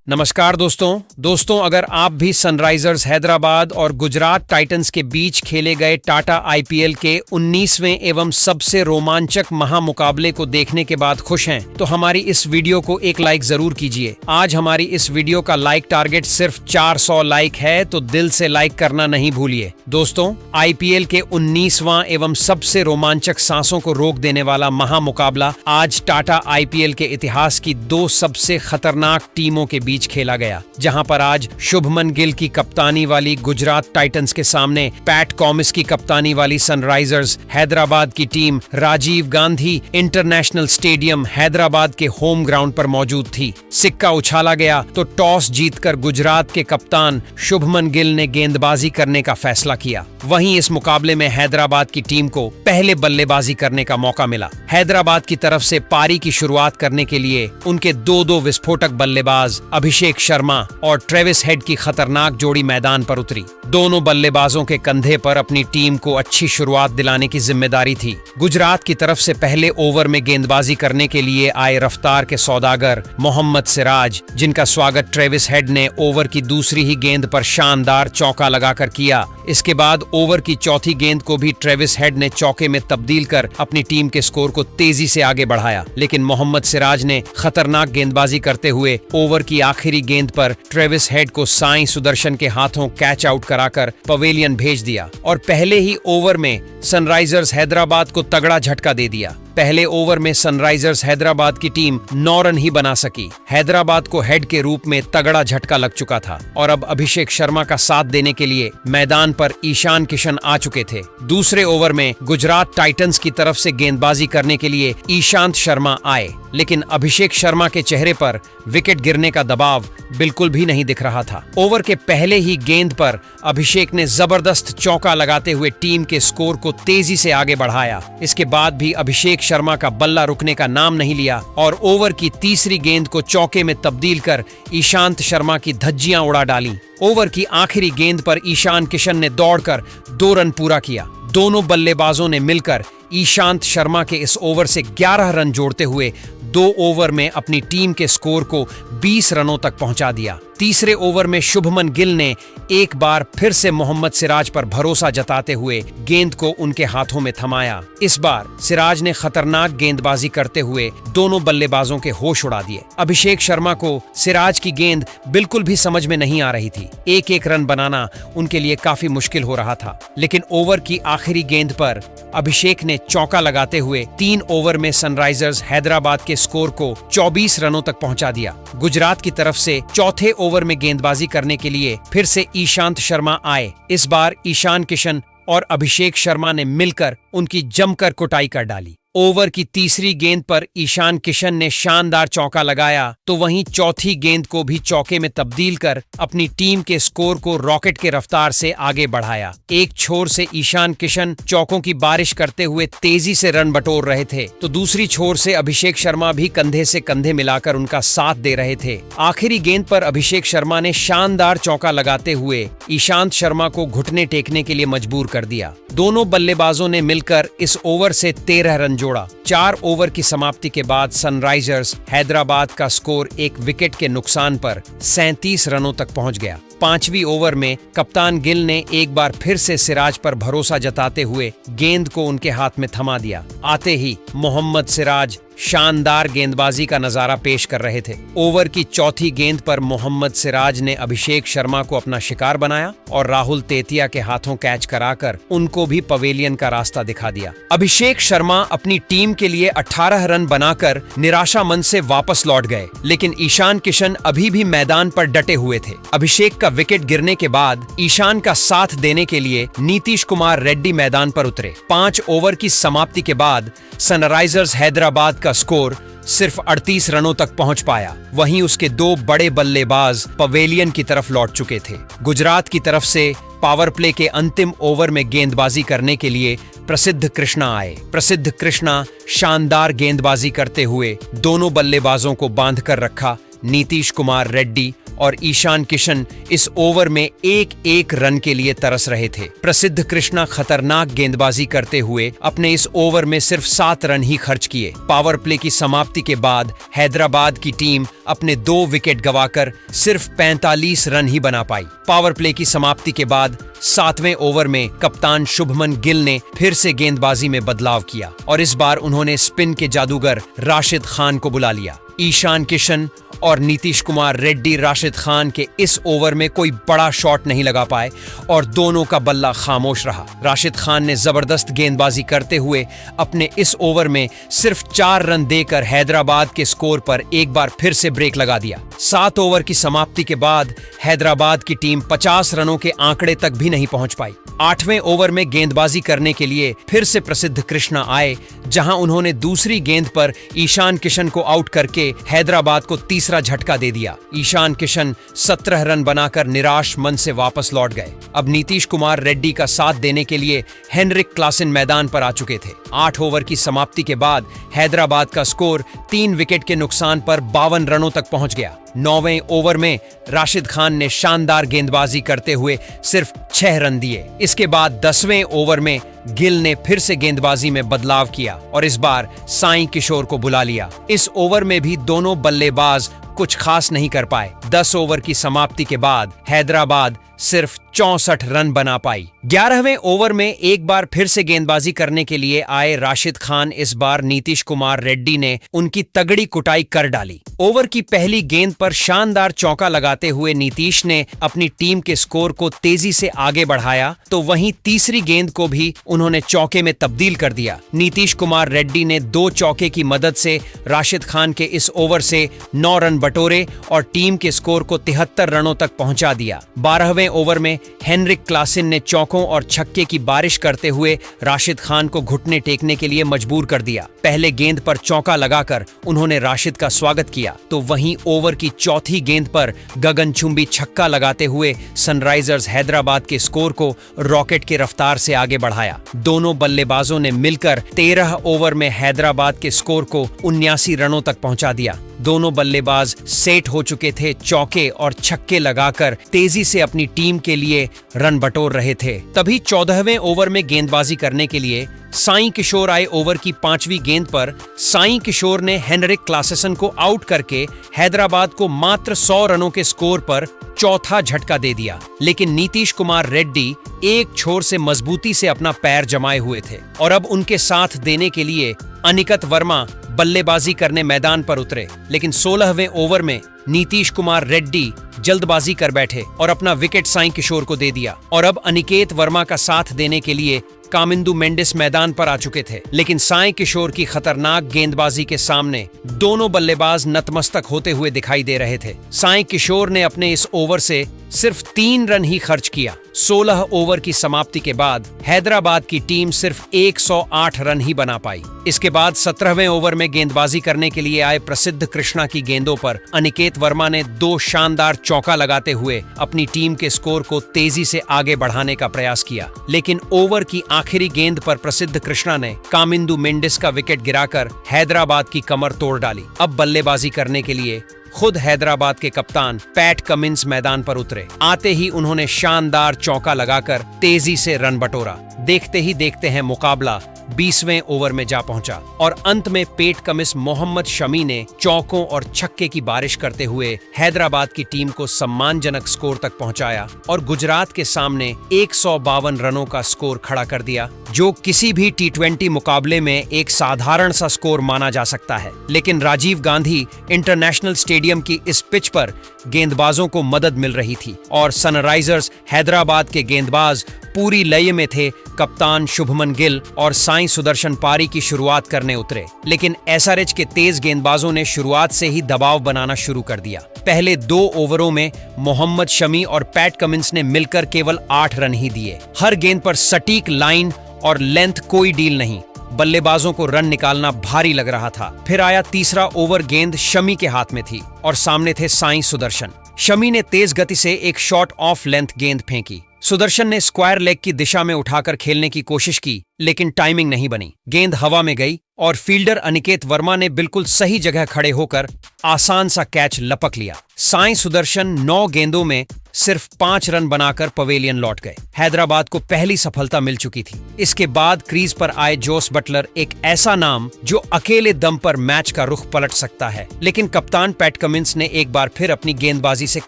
नमस्कार दोस्तों अगर आप भी सनराइजर्स हैदराबाद और गुजरात टाइटंस के बीच खेले गए टाटा आईपीएल के 19वें एवं सबसे रोमांचक महामुकाबले को देखने के बाद खुश हैं तो हमारी इस वीडियो को एक लाइक जरूर कीजिए। आज हमारी इस वीडियो का लाइक टारगेट सिर्फ 400 लाइक है, तो दिल से लाइक करना नहीं भूलिए। दोस्तों, आईपीएल के 19वां एवं सबसे रोमांचक सांसों को रोक देने वाला महामुकाबला आज टाटा आईपीएल के इतिहास की दो सबसे खतरनाक टीमों के बीच खेला गया, जहां पर आज शुभमन गिल की कप्तानी वाली गुजरात टाइटंस के सामने पैट कॉमिंस की कप्तानी वाली सनराइजर्स हैदराबाद की team Rajiv Gandhi international stadium Hyderabad के होम ग्राउंड पर मौजूद थी। सिक्का उछाला गया तो टॉस जीतकर गुजरात के कप्तान शुभमन गिल ने गेंदबाजी करने का फैसला किया। वहीं इस मुकाबले में हैदराबाद की टीम को पहले बल्लेबाजी करने का मौका मिला। हैदराबाद की तरफ से पारी की शुरुआत करने के लिए उनके दो विस्फोटक बल्लेबाज अभिषेक शर्मा और ट्रेविस हेड की खतरनाक जोड़ी मैदान पर उतरी। दोनों बल्लेबाजों के कंधे पर अपनी टीम को अच्छी शुरुआत दिलाने की जिम्मेदारी थी। गुजरात की तरफ से पहले ओवर में गेंदबाजी करने के लिए आए रफ्तार के सौदागर मोहम्मद सिराज, जिनका स्वागत ट्रेविस हेड ने ओवर की दूसरी ही गेंद पर शानदार चौका लगाकर किया। इसके बाद ओवर की चौथी गेंद को भी ट्रेविस हेड ने चौके में तब्दील कर अपनी टीम के स्कोर को तेजी से आगे बढ़ाया, लेकिन मोहम्मद सिराज ने खतरनाक गेंदबाजी करते हुए ओवर की आखिरी गेंद पर ट्रेविस हेड को साईं सुदर्शन के हाथों कैच आउट कराकर पवेलियन भेज दिया और पहले ही ओवर में सनराइजर्स हैदराबाद को तगड़ा झटका दे दिया। पहले ओवर में सनराइजर्स हैदराबाद की टीम 9 रन ही बना सकी। हैदराबाद को हेड के रूप में तगड़ा झटका लग चुका था और अब अभिषेक शर्मा का साथ देने के लिए मैदान पर ईशान किशन आ चुके थे। दूसरे ओवर में गुजरात टाइटंस की तरफ से गेंदबाजी करने के लिए ईशांत शर्मा आए, लेकिन अभिषेक शर्मा के चेहरे पर विकेट गिरने का दबाव बिल्कुल भी नहीं दिख रहा था। ओवर के पहले ही गेंद पर अभिषेक ने जबरदस्त चौका लगाते हुए टीम के स्कोर को तेजी से आगे बढ़ाया। इसके बाद भी अभिषेक शर्मा का बल्ला रुकने का नाम नहीं लिया और ओवर की तीसरी गेंद को चौके में तब्दील कर ईशांत शर्मा की धज्जियां उड़ा डाली। ओवर की आखिरी गेंद पर ईशान किशन ने दौड़कर 2 रन पूरा किया। दोनों बल्लेबाजों ने मिलकर ईशांत शर्मा के इस ओवर से 11 रन जोड़ते हुए 2 ओवर में अपनी टीम के स्कोर को 20 रनों तक पहुंचा दिया। तीसरे ओवर में शुभमन गिल ने एक बार फिर से मोहम्मद सिराज पर भरोसा जताते हुए गेंद को उनके हाथों में थमाया। इस बार सिराज ने खतरनाक गेंदबाजी करते हुए दोनों बल्लेबाजों के होश उड़ा दिए। अभिषेक शर्मा को सिराज की गेंद बिल्कुल भी समझ में नहीं आ रही थी। एक रन बनाना उनके लिए काफी मुश्किल हो रहा था, लेकिन ओवर की आखिरी गेंद पर अभिषेक ने चौका लगाते हुए 3 ओवर में सनराइजर्स हैदराबाद के स्कोर को 24 रनों तक पहुंचा दिया। गुजरात की तरफ से चौथे ओवर में गेंदबाजी करने के लिए फिर से ईशांत शर्मा आए। इस बार ईशान किशन और अभिषेक शर्मा ने मिलकर उनकी जमकर कुटाई कर डाली। ओवर की तीसरी गेंद पर ईशान किशन ने शानदार चौका लगाया, तो वहीं चौथी गेंद को भी चौके में तब्दील कर अपनी टीम के स्कोर को रॉकेट के रफ्तार से आगे बढ़ाया। एक छोर से ईशान किशन चौकों की बारिश करते हुए तेजी से रन बटोर रहे थे, तो दूसरी छोर से अभिषेक शर्मा भी कंधे से कंधे मिलाकर उनका साथ दे रहे थे। आखिरी गेंद पर अभिषेक शर्मा ने शानदार चौका लगाते हुए ईशांत शर्मा को घुटने टेकने के लिए मजबूर कर दिया। दोनों बल्लेबाजों ने मिलकर इस ओवर से 13 रन जोड़ा। 4 ओवर की समाप्ति के बाद सनराइजर्स हैदराबाद का स्कोर 1 विकेट के नुकसान पर 37 रनों तक पहुंच गया। 5वीं ओवर में कप्तान गिल ने एक बार फिर से सिराज पर भरोसा जताते हुए गेंद को उनके हाथ में थमा दिया। आते ही मोहम्मद सिराज शानदार गेंदबाजी का नजारा पेश कर रहे थे। ओवर की चौथी गेंद पर मोहम्मद सिराज ने अभिषेक शर्मा को अपना शिकार बनाया और राहुल तेतिया के हाथों कैच कराकर उनको भी पवेलियन का रास्ता दिखा दिया। अभिषेक शर्मा अपनी टीम के लिए 18 रन बनाकर निराशा मन से वापस लौट गए, लेकिन ईशान किशन अभी भी मैदान पर डटे हुए थे। अभिषेक का विकेट गिरने के बाद ईशान का साथ देने के लिए नीतीश कुमार रेड्डी मैदान पर उतरे। 5 ओवर की समाप्ति के बाद सनराइजर्स हैदराबाद का स्कोर सिर्फ 38 रनों तक पहुंच पाया। वहीं उसके 2 बड़े बल्लेबाज पवेलियन की तरफ लौट चुके थे। गुजरात की तरफ से पावर प्ले के अंतिम ओवर में गेंदबाजी करने के लिए प्रसिद्ध कृष्णा आए। प्रसिद्ध कृष्णा शानदार गेंदबाजी करते हुए दोनों बल्लेबाजों को बांध कर रखा। नीतीश कुमार रेड्डी और ईशान किशन इस ओवर में एक एक रन के लिए तरस रहे थे। प्रसिद्ध कृष्णा खतरनाक गेंदबाजी करते हुए अपने इस ओवर में सिर्फ 7 रन ही खर्च किए। पावर प्ले की समाप्ति के बाद हैदराबाद की टीम अपने 2 विकेट गंवाकर सिर्फ 45 रन ही बना पाई। पावर प्ले की समाप्ति के बाद 7वें ओवर में कप्तान शुभमन गिल ने फिर से गेंदबाजी में बदलाव किया और इस बार उन्होंने स्पिन के जादूगर राशिद खान को बुला लिया। ईशान किशन और नीतीश कुमार रेड्डी राशिद खान के इस ओवर में कोई बड़ा शॉट नहीं लगा पाए और दोनों का बल्ला खामोश रहा। राशिद खान ने जबरदस्त गेंदबाजी करते हुए अपने इस ओवर में सिर्फ 4 रन देकर हैदराबाद के स्कोर पर एक बार फिर से ब्रेक लगा दिया। 7 ओवर की समाप्ति के बाद हैदराबाद की टीम 50 रनों के आंकड़े तक भी नहीं पहुंच पाई। 8वें ओवर में गेंदबाजी करने के लिए फिर से प्रसिद्ध कृष्णा आए, जहां उन्होंने दूसरी गेंद पर ईशान किशन को आउट करके हैदराबाद को तीसरा झटका दे दिया। ईशान किशन 17 रन बनाकर निराश मन से वापस लौट गए। अब नीतीश कुमार रेड्डी का साथ देने के लिए हेनरिक क्लासन मैदान पर आ चुके थे। 8 ओवर की समाप्ति के बाद हैदराबाद का स्कोर 3 विकेट के नुकसान पर 52 रनों तक पहुंच गया। 9वें ओवर में राशिद खान ने शानदार गेंदबाजी करते हुए सिर्फ 6 रन दिए। इसके बाद 10वें ओवर में गिल ने फिर से गेंदबाजी में बदलाव किया और इस बार साई किशोर को बुला लिया। इस ओवर में भी दोनों बल्लेबाज कुछ खास नहीं कर पाए। 10 ओवर की समाप्ति के बाद हैदराबाद सिर्फ 64 रन बना पाई। 11वें ओवर में एक बार फिर से गेंदबाजी करने के लिए आए राशिद खान इस बार नीतीश कुमार रेड्डी ने उनकी तगड़ी कुटाई कर डाली। ओवर की पहली गेंद पर शानदार चौका लगाते हुए नीतीश ने अपनी टीम के स्कोर को तेजी से आगे बढ़ाया, तो वहीं तीसरी गेंद को भी उन्होंने चौके में तब्दील कर दिया। नीतीश कुमार रेड्डी ने 2 चौके की मदद से राशिद खान के इस ओवर से 9 रन बटोरे और टीम के स्कोर को 73 रनों तक पहुंचा दिया। 12वें ओवर में हेनरिक क्लासन ने चौकों और छक्के की बारिश करते हुए राशिद खान को घुटने टेकने के लिए मजबूर कर दिया। पहले गेंद पर चौका लगाकर उन्होंने राशिद का स्वागत किया, तो वहीं ओवर की चौथी गेंद पर गगनचुंबी छक्का लगाते हुए सनराइजर्स हैदराबाद के स्कोर को रॉकेट की रफ्तार से आगे बढ़ाया। दोनों बल्लेबाजों ने मिलकर 13 ओवर में हैदराबाद के स्कोर को 79 रनों तक पहुंचा दिया। दोनों बल्लेबाज सेट हो चुके थे, चौके और छक्के लगाकर तेजी से अपनी टीम के लिए रन बटोर रहे थे। तभी 14वें ओवर में गेंदबाजी करने के लिए साई किशोर आए। ओवर की 5वीं गेंद पर साई किशोर ने हेनरिक क्लासन को आउट करके हैदराबाद को मात्र 100 रनों के स्कोर पर चौथा झटका दे दिया। लेकिन नीतीश कुमार रेड्डी एक छोर से मजबूती से अपना पैर जमाए हुए थे और अब उनके साथ देने के लिए अनिकेत वर्मा बल्लेबाजी करने मैदान पर उतरे। लेकिन 16वें ओवर में नीतीश कुमार रेड्डी जल्दबाजी कर बैठे और अपना विकेट साई किशोर को दे दिया और अब अनिकेत वर्मा का साथ देने के लिए कामिंदु मेंडिस मैदान पर आ चुके थे। लेकिन साई किशोर की खतरनाक गेंदबाजी के सामने दोनों बल्लेबाज नतमस्तक होते हुए दिखाई दे रहे थे। साई किशोर ने अपने इस ओवर से सिर्फ 3 रन ही खर्च किया। 16 ओवर की समाप्ति के बाद हैदराबाद की टीम सिर्फ 108 रन ही बना पाई। इसके बाद 17वें ओवर में गेंदबाजी करने के लिए आए प्रसिद्ध कृष्णा की गेंदों पर अनिकेत वर्मा ने 2 शानदार चौका लगाते हुए अपनी टीम के स्कोर को तेजी से आगे बढ़ाने का प्रयास किया। लेकिन ओवर की आखिरी गेंद पर प्रसिद्ध कृष्णा ने कामिंदु मेंडिस का विकेट गिराकर हैदराबाद की कमर तोड़ डाली। अब बल्लेबाजी करने के लिए खुद हैदराबाद के कप्तान पैट कमिंस मैदान पर उतरे। आते ही उन्होंने शानदार चौका लगाकर तेजी से रन बटोरा। देखते ही देखते हैं मुकाबला 20वें ओवर में जा पहुंचा और अंत में पैट कमिंस मोहम्मद शमी ने चौकों और छक्के की बारिश करते हुए हैदराबाद की टीम को सम्मानजनक स्कोर तक पहुंचाया और गुजरात के सामने 152 रनों का स्कोर खड़ा कर दिया, जो किसी भी T20 मुकाबले में एक साधारण सा स्कोर माना जा सकता है। लेकिन राजीव गांधी इंटरनेशनल स्टेडियम की इस पिच पर गेंदबाजों को मदद मिल रही थी और सनराइजर्स हैदराबाद के गेंदबाज पूरी लय में थे। कप्तान शुभमन गिल और साई सुदर्शन पारी की शुरुआत करने उतरे, लेकिन एसआरएच के तेज गेंदबाजों ने शुरुआत से ही दबाव बनाना शुरू कर दिया। पहले 2 ओवरों में मोहम्मद शमी और पैट कमिंस ने मिलकर केवल 8 रन ही दिए। हर गेंद पर सटीक लाइन और लेंथ कोई डील नहीं। बल्लेबाजों को रन निकालना भारी लग रहा था। फिर आया तीसरा ओवर, गेंद शमी के हाथ में थी और सामने थे साई सुदर्शन। शमी ने तेज गति से एक शॉट ऑफ लेंथ गेंद फेंकी सुदर्शन ने स्क्वायर लेग की दिशा में उठाकर खेलने की कोशिश की, लेकिन टाइमिंग नहीं बनी। गेंद हवा में गई और फील्डर अनिकेत वर्मा ने बिल्कुल सही जगह खड़े होकर आसान सा कैच लपक लिया। साईं सुदर्शन 9 गेंदों में सिर्फ 5 रन बनाकर पवेलियन लौट गए। हैदराबाद को पहली सफलता मिल चुकी थी। इसके बाद क्रीज पर आए जोस बटलर, एक ऐसा नाम जो अकेले दम पर मैच का रुख पलट सकता है। लेकिन कप्तान पैट कमिंस ने एक बार फिर अपनी गेंदबाजी से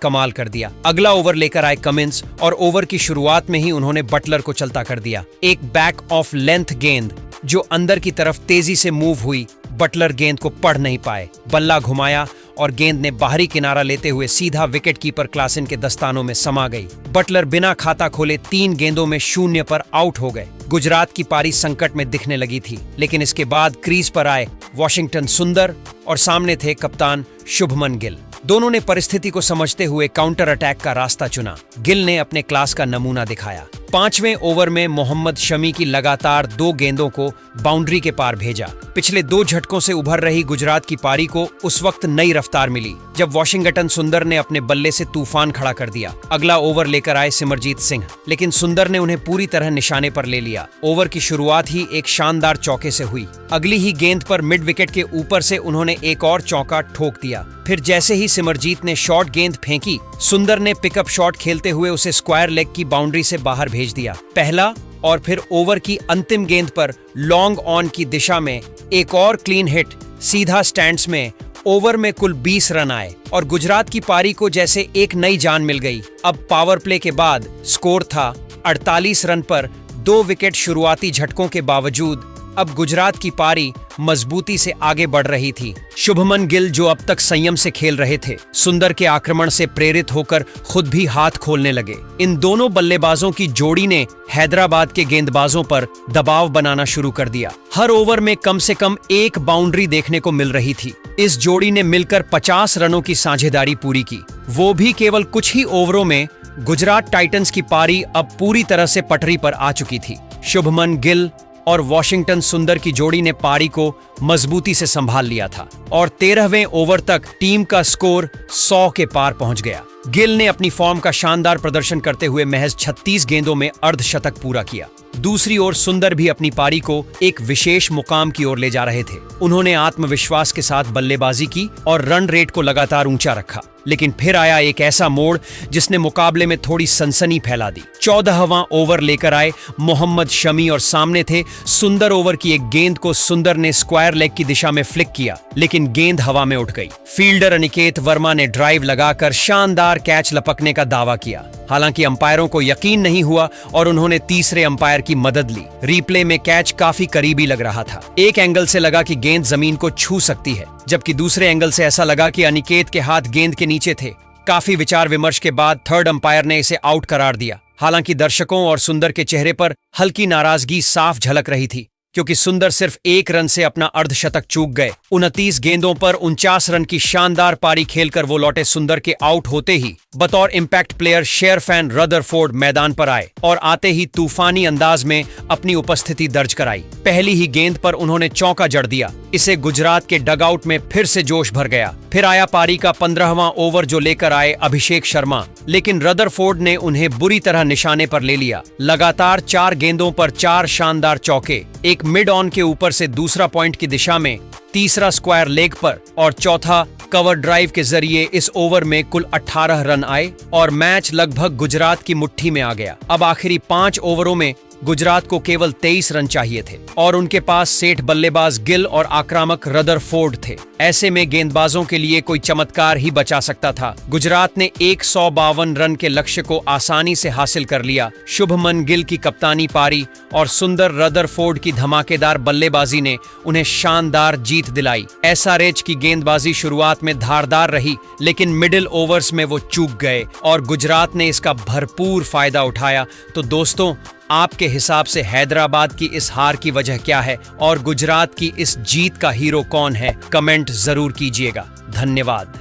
कमाल कर दिया। अगला ओवर लेकर आए कमिंस और ओवर की शुरुआत में ही उन्होंने बटलर को चलता कर दिया। एक बैक ऑफ लेंथ गेंद जो अंदर की तरफ तेजी से मूव हुई, बटलर गेंद को पढ़ नहीं पाए। बल्ला घुमाया और गेंद ने बाहरी किनारा लेते हुए सीधा विकेट कीपर क्लासन के दस्तानों में समा गई। बटलर बिना खाता खोले 3 गेंदों में 0 पर आउट हो गए। गुजरात की पारी संकट में दिखने लगी थी, लेकिन इसके बाद क्रीज पर आए वॉशिंगटन सुंदर और सामने थे कप्तान शुभमन गिल। दोनों ने परिस्थिति को समझते हुए काउंटर अटैक का रास्ता चुना। गिल ने अपने क्लास का नमूना दिखाया। 5वें ओवर में मोहम्मद शमी की लगातार 2 गेंदों को बाउंड्री के पार भेजा। पिछले 2 झटकों से उभर रही गुजरात की पारी को उस वक्त नई रफ्तार मिली जब वॉशिंगटन सुंदर ने अपने बल्ले से तूफान खड़ा कर दिया। अगला ओवर लेकर आए सिमरजीत सिंह, लेकिन सुंदर ने उन्हें पूरी तरह निशाने पर ले लिया। ओवर की शुरुआत ही एक शानदार चौके से हुई। अगली ही गेंद पर मिड विकेट के ऊपर से उन्होंने एक और चौका ठोक दिया। फिर जैसे ही सिमरजीत ने शॉर्ट गेंद फेंकी, सुंदर ने पिकअप शॉट खेलते हुए उसे स्क्वायर लेग की बाउंड्री से बाहर भेज दिया। पहला और फिर ओवर की अंतिम गेंद पर लॉन्ग ऑन की दिशा में एक और क्लीन हिट सीधा स्टैंड्स में। ओवर में कुल 20 रन आए और गुजरात की पारी को जैसे एक नई जान मिल गई। अब पावर प्ले के बाद स्कोर था 48 रन पर 2 विकेट। शुरुआती झटकों के बावजूद अब गुजरात की पारी मजबूती से आगे बढ़ रही थी। शुभमन गिल, जो अब तक संयम से खेल रहे थे, सुंदर के आक्रमण से प्रेरित होकर खुद भी हाथ खोलने लगे। इन दोनों बल्लेबाजों की जोड़ी ने हैदराबाद के गेंदबाजों पर दबाव बनाना शुरू कर दिया। हर ओवर में कम से कम 1 बाउंड्री देखने को मिल रही थी। इस जोड़ी ने मिलकर 50 रनों की साझेदारी पूरी की, वो भी केवल कुछ ही ओवरों में। गुजरात टाइटंस की पारी अब पूरी तरह से पटरी पर आ चुकी थी। शुभमन गिल और वॉशिंगटन सुंदर की जोड़ी ने पारी को मजबूती से संभाल लिया था और 13वें ओवर तक टीम का स्कोर 100 के पार पहुंच गया। गिल ने अपनी फॉर्म का शानदार प्रदर्शन करते हुए महज 36 गेंदों में अर्धशतक पूरा किया। दूसरी ओर सुंदर भी अपनी पारी को एक विशेष मुकाम की ओर ले जा रहे थे। उन्होंने आत्मविश्वास के साथ बल्लेबाजी की और रन रेट को लगातार ऊंचा रखा। लेकिन फिर आया एक ऐसा मोड़ जिसने मुकाबले में थोड़ी सनसनी फैला दी। 14वां ओवर लेकर आए मोहम्मद शमी और सामने थे सुंदर। ओवर की एक गेंद को सुंदर ने स्क्वायर लेग की दिशा में फ्लिक किया, लेकिन गेंद हवा में उठ गई। फील्डर अनिकेत वर्मा ने ड्राइव लगाकर शानदार कैच लपकने का दावा किया। हालांकि अंपायरों को यकीन नहीं हुआ और उन्होंने तीसरे अंपायर की मदद ली। रिप्ले में कैच काफी करीबी लग रहा था। एक एंगल से लगा कि गेंद जमीन को छू सकती है, जबकि दूसरे एंगल से ऐसा लगा कि अनिकेत के हाथ गेंद के नीचे थे। काफी विचार विमर्श के बाद थर्ड अंपायर ने इसे आउट करार दिया। हालांकि दर्शकों और सुंदर के चेहरे पर हल्की नाराजगी साफ झलक रही थी, क्योंकि सुंदर सिर्फ 1 रन से अपना अर्धशतक चूक गए। 29 गेंदों पर 49 रन की शानदार पारी खेलकर वो लौटे। सुंदर के आउट होते ही बतौर इंपैक्ट प्लेयर शेरफैन रदरफोर्ड मैदान पर आए और आते ही तूफानी अंदाज में अपनी उपस्थिति दर्ज कराई। पहली ही गेंद पर उन्होंने चौका जड़ दिया। इसे गुजरात के डगआउट में फिर से जोश भर गया। फिर आया पारी का 15वां ओवर, जो लेकर आए अभिषेक शर्मा, लेकिन रदरफोर्ड ने उन्हें बुरी तरह निशाने पर ले लिया। लगातार 4 गेंदों पर 4 शानदार चौके, एक मिड ऑन के ऊपर से दूसरा पॉइंट की दिशा में, तीसरा स्क्वायर लेग पर और चौथा कवर ड्राइव के जरिए इस ओवर में कुल 18 रन आए और मैच लगभग गुजरात की मुट्ठी में आ गया। अब आखिरी 5 ओवरों में गुजरात को केवल 23 रन चाहिए थे और उनके पास सेठ बल्लेबाज गिल और आक्रामक रदरफोर्ड थे। ऐसे में गेंदबाजों के लिए कोई चमत्कार ही बचा सकता था। गुजरात ने 152 रन के लक्ष्य को आसानी से हासिल कर लिया। शुभमन गिल की कप्तानी पारी और सुंदर रदरफोर्ड की धमाकेदार बल्लेबाजी ने उन्हें शानदार जीत दिलाई। एसआरएच की गेंदबाजी शुरुआत में धारदार रही, लेकिन मिडिल ओवर्स में वो चूक गए और गुजरात ने इसका भरपूर फायदा उठाया। तो दोस्तों, आपके हिसाब से हैदराबाद की इस हार की वजह क्या है और गुजरात की इस जीत का हीरो कौन है? कमेंट जरूर कीजिएगा। धन्यवाद।